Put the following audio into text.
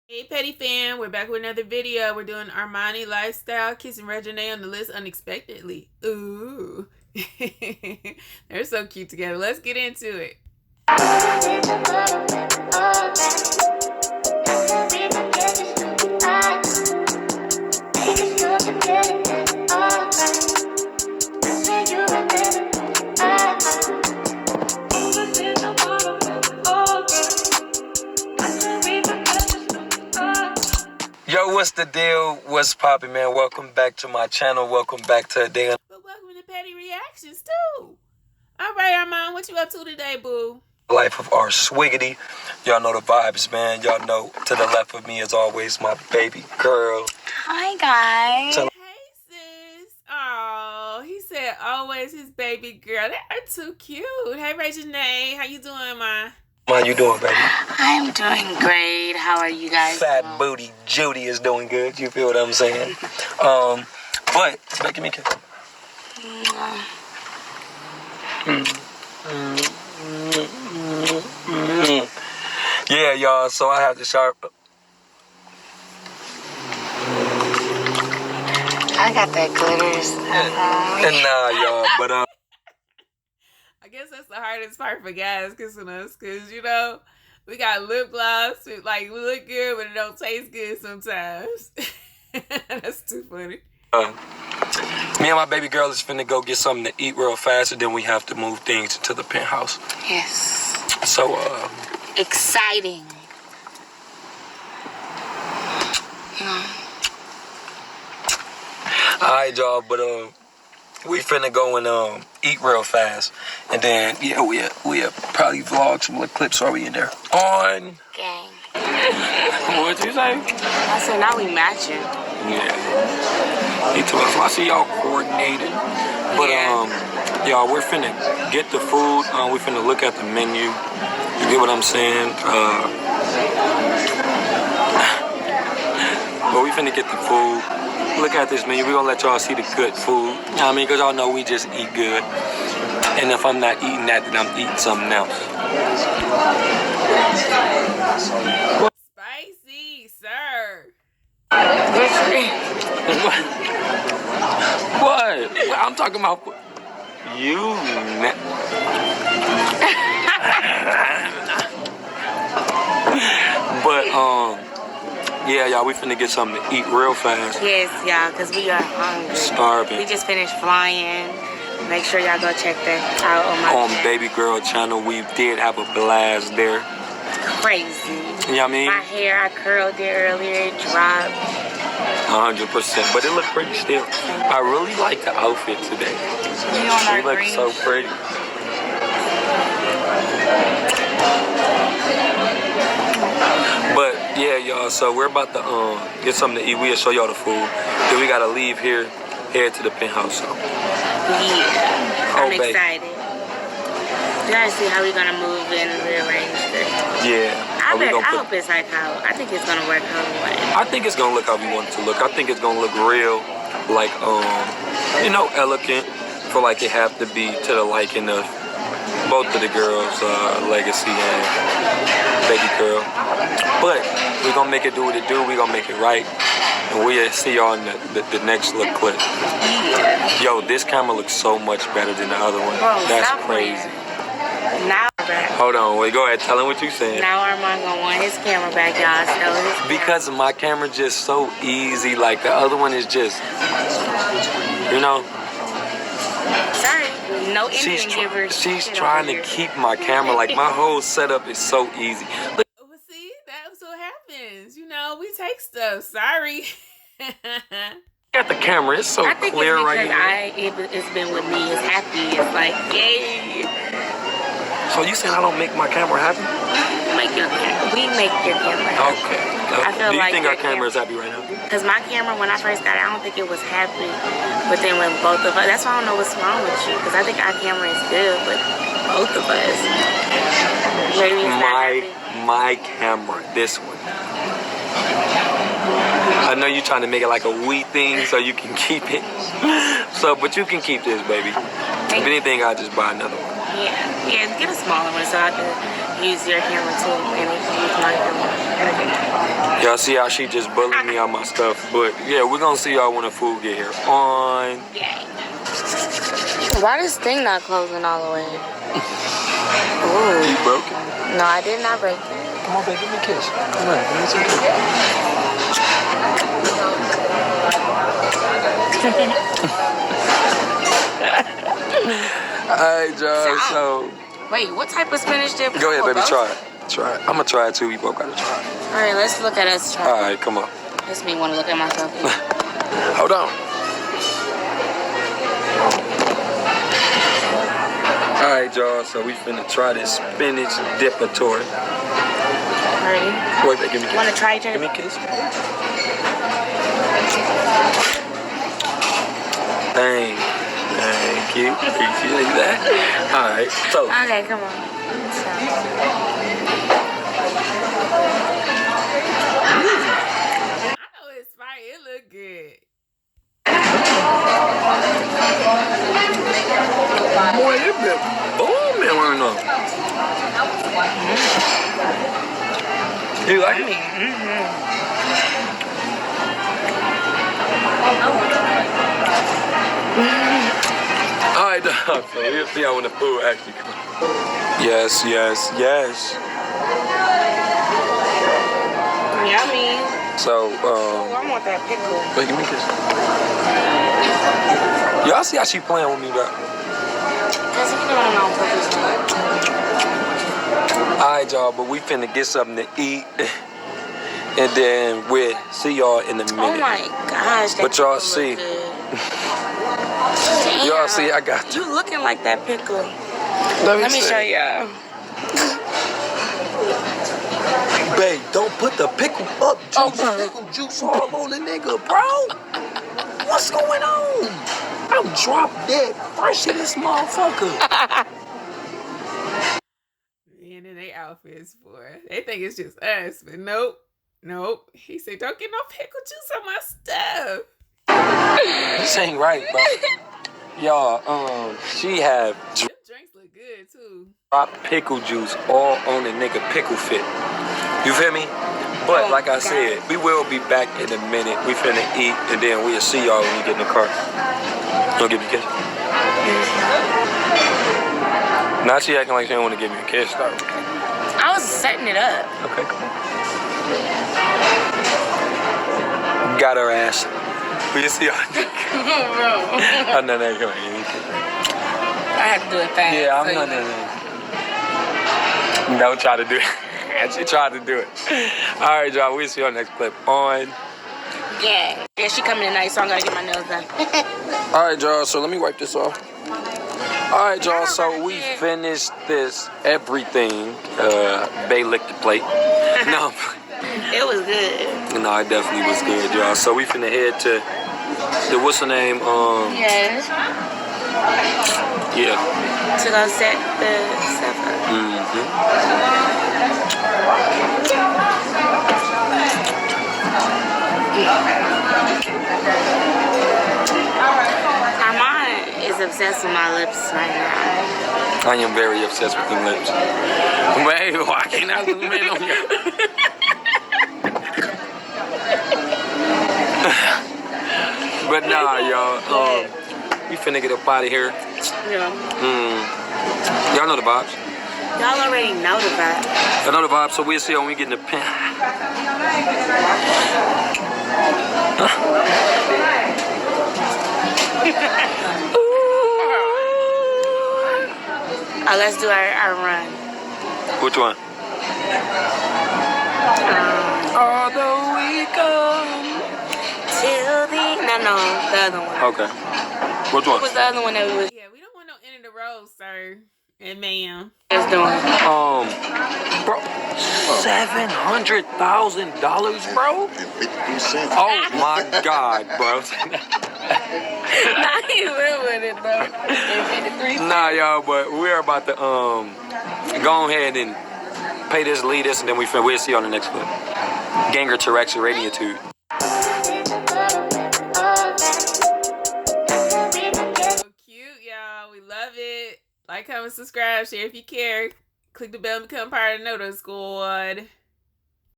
Hey Petty fan, we're back with another video. We're doing Armoney lifestyle, kissing Reginae on the list unexpectedly. Ooh. They're so cute together. Let's get into it. Yo, what's the deal? What's poppin', man? Welcome back to my channel. Welcome back to a day. But welcome to Petty Reactions, too. All right, Armand, what you up to today, boo? Life of our swiggity. Y'all know the vibes, man. Y'all know to the left of me is always my baby girl. Hi, guys. Hey, sis. Oh, he said always his baby girl. They are too cute. Hey, Reginae. How you doing, ma? How you doing, baby? I'm doing great. How are you guys? Fat booty Judy is doing good. You feel what I'm saying? But give me a kiss. Yeah, y'all. So I have the sharp. I got that glitter stuff. Uh-huh. And y'all, but I guess that's the hardest part for guys kissing us, because, you know, we got lip gloss. It, like, we look good, but it don't taste good sometimes. That's too funny. Me and my baby girl is finna go get something to eat real fast, and then we have to move things into the penthouse. Yes. So, Exciting. alright, y'all, but, we finna go and, eat real fast. And then, yeah, we'll probably vlog some little clips while we in there. On. Gang. What'd you say? I said, now we matching. Yeah. He told us, I see y'all coordinated. But, y'all, we're finna get the food. We finna look at the menu. You get what I'm saying? But we finna get the food. Look at this menu. We're gonna let y'all see the good food. You know what I mean? Because y'all know we just eat good. And if I'm not eating that, then I'm eating something else. Spicy, sir. What? I'm talking about you. But yeah, y'all, we finna get something to eat real fast. Yes, y'all, because we are hungry. Starving. We just finished flying. Make sure y'all go check that out on my channel. Baby girl channel. We did have a blast there. Crazy. You know what I mean? My hair, I curled it earlier. It dropped. 100%. But it looked pretty still. I really like the outfit today. You look so pretty. But yeah, y'all, so we're about to get something to eat. We'll show y'all the food. Then we gotta leave here, head to the penthouse. So. Yeah. I'm excited. You gotta see how we're gonna move and rearrange this. Yeah. I hope it's like how I think it's gonna work how we want it. I think it's gonna look how we want it to look. I think it's gonna look real, like you know, elegant, for like it have to be to the liking of both of the girls, Legacy and baby girl. But we're gonna make it do what it do. We're gonna make it right. And we'll see y'all in the next little clip. Yeah. Yo, this camera looks so much better than the other one. Bro, that's crazy. Now, hold on, wait, go ahead, tell him what you saying. Now Armand gonna want his camera back, y'all. So because my camera just so easy, like the other one is just, you know. Sorry, no Indian giver. She's trying to keep my camera, like my whole setup is so easy. But see, that's what happens. You know, we take stuff. Sorry. Got the camera, it's so clear right here. It's been with me. It's happy. It's like, yay. So you saying I don't make my camera happy? We make your camera happy. Okay. Do you think our camera is happy right now? Because my camera, when I first got it, I don't think it was happy. But then when both of us, that's why I don't know what's wrong with you. Because I think our camera is good, but both of us. Maybe it's not happy. My camera, this one. I know you're trying to make it like a we thing so you can keep it. But you can keep this, baby. If anything, I'll just buy another one. Yeah, get a smaller one so I can use your camera too, and they can use my camera. Y'all see how she just bullied me on my stuff, but yeah, we're gonna see y'all when the food get here. On. Why this thing not closing all the way? Ooh. You broke it? No, I did not break it. Come on, baby, give me a kiss. Come on, give me some kiss. Alright, y'all, so. Wait, what type of spinach dip? Go ahead, baby, try it. Try it. I'm gonna try it too. We both gotta try it. Alright, let's look at us try. Alright, come on. Makes me want to look at myself. Hold on. Alright, y'all, so we finna try this spinach dipatory. Ready? Wait, baby, give me a kiss. Want to try each other? Give me a kiss. Thank you. Appreciate that. Alright, so. Okay, come on. I know it's fire. It look good. Boy, it been booming right now. You like it? Alright, so we'll see how when the food actually comes. Yes, yes, yes. Yummy. So, I want that pickle. wait, give me a kiss. Y'all see how she playing with me, bro? Because if you don't know pickles. Alright, y'all, but we finna get something to eat. And then we'll see y'all in a minute. Oh my gosh. That But y'all pickle see. look good. Damn. Y'all see, I got you. You looking like that pickle. Let me show y'all. Babe, don't put the pickle up, juice. Pickle juice all on the nigga, bro. What's going on? I'm drop dead fresh in this motherfucker. And then they outfits, boy. They think it's just us, but nope. Nope. He said, don't get no pickle juice on my stuff. This ain't right, bro. Y'all, she have Them drinks look good, too. drop pickle juice all on the nigga pickle fit. You feel me? But like I said, we will be back in a minute. We finna eat, and then we'll see y'all when we get in the car. Don't give me a kiss. Now she acting like she don't want to give me a kiss. Though. I was setting it up. Okay, come on. Got her ass. Will you see her? Oh, no, come on. I have to do it fast. Yeah, I'm not. Don't try to do it. She tried to do it. All right, y'all. We'll see you on the next clip. On. Yeah, she coming tonight, so I'm gonna get my nails done. All right, y'all. So let me wipe this off. All right, y'all. So we finished this everything. Bay licked the plate. No. It was good. No, it definitely was good, y'all. So we finna head to the what's the name? Yes. Yeah. To go set the stuff up. Armoney is obsessed with my lips right now. I am very obsessed with them lips. Wait, why can't I zoom in on you? But nah, y'all. We finna get up out of here. Yeah. Y'all know the vibes. Y'all already know the vibe. Y'all know the vibes, so we'll see when we get in the pen. Let's do our run. Which one? Although we come Till the... No, the other one. Okay. Which one? What was the other one that we was Yeah, we don't want no end of the road, sir. And ma'am. just doing? Bro, $700,000, bro? Oh my God, bro. Nah, he went with it though. Nah, y'all, but we're about to go ahead and pay this, lead this, and then we'll see you on the next clip. Ganger Terexia Radiatude. So cute, y'all. We love it. Like, comment, subscribe, share if you care. Click the bell and become part of the Noto Squad.